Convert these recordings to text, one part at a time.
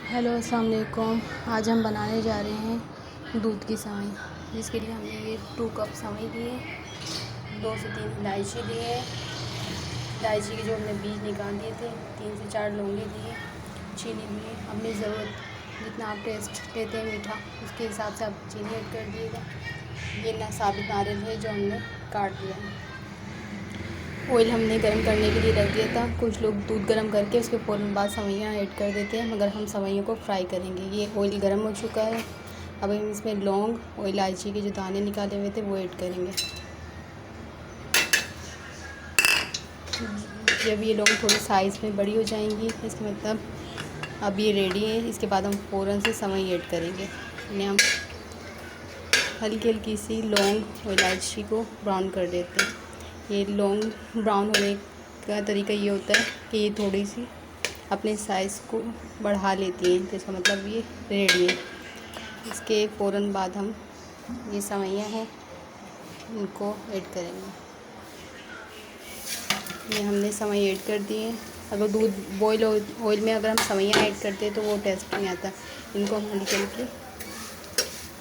Hello अस्सलाम वालेकुम। आज हम बनाने जा रहे हैं दूध की सेवई, जिसके लिए हमने ये 2 कप सेवई लिए, 2 से 3 इलायची लिए, इलायची के जो हमने बीज निकाल दिए थे, 3 से 4 लौंगे लिए, चीनी लिए। अपनी ज़रूरत जितना आप टेस्ट लेते हैं मीठा, उसके हिसाब से आप चीनी ऐड कर दिएगा। ये ना साबित नारियल है जो हमने काट दिया है। ऑयल हमने गर्म करने के लिए रख दिया था। कुछ लोग दूध गर्म करके उसके फ़ौरन बाद सेवइयाँ ऐड कर देते हैं, मगर हम सेवइयों को फ्राई करेंगे। ये ऑयल गर्म हो चुका है। अब हम इसमें लौंग और इलायची के जो दाने निकाले हुए थे वो ऐड करेंगे। जब ये लौंग थोड़ी साइज़ में बड़ी हो जाएंगी, इसका मतलब अब ये रेडी है। इसके बाद हम फ़ौरन से सेवई ऐड करेंगे। इन्हें हम हल्की हल्की सी लौंग और इलायची को ब्राउन कर देते हैं। ये लौंग ब्राउन होने का तरीका ये होता है कि ये थोड़ी सी अपने साइज़ को बढ़ा लेती हैं, तो इसका मतलब ये रेडी है। इसके फ़ौरन बाद हम ये सेवइयाँ हैं इनको ऐड करेंगे। ये हमने सेवई ऐड कर दी है। अगर दूध बॉयल ऑयल में अगर हम सेवइयाँ ऐड करते हैं तो वो टेस्ट नहीं आता। इनको हम हल्के हल्के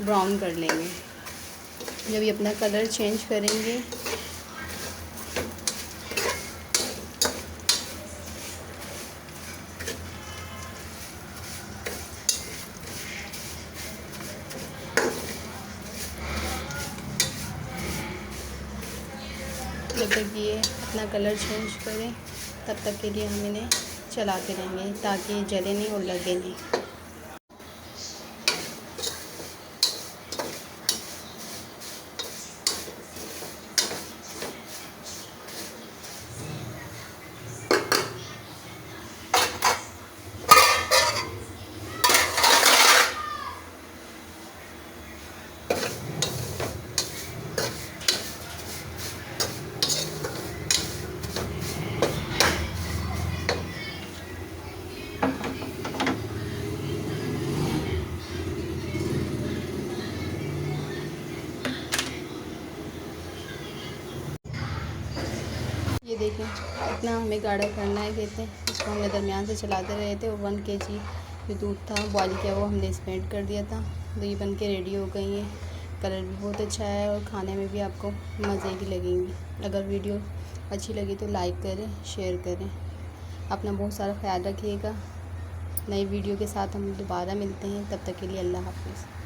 ब्राउन कर लेंगे। जब ये अपना कलर चेंज करेंगे जब तक ये अपना कलर चेंज करें तब तक के लिए हम इन्हें चलाते रहेंगे ताकि ये जले नहीं और लगे नहीं। ये देखें इतना हमें गाढ़ा करना है। कहते हैं इसको हमने दरमियान से चलाते रहे थे और 1 kg जो दूध था बॉयल किया वो हमने इसमें ऐड कर दिया था। तो ये बन के रेडी हो गई है। कलर भी बहुत अच्छा है और खाने में भी आपको मज़े की लगेंगी। अगर वीडियो अच्छी लगी तो लाइक करें, शेयर करें। अपना बहुत सारा ख्याल रखिएगा। नई वीडियो के साथ हम दोबारा मिलते हैं। तब तक के लिए अल्लाह हाफ़िज़।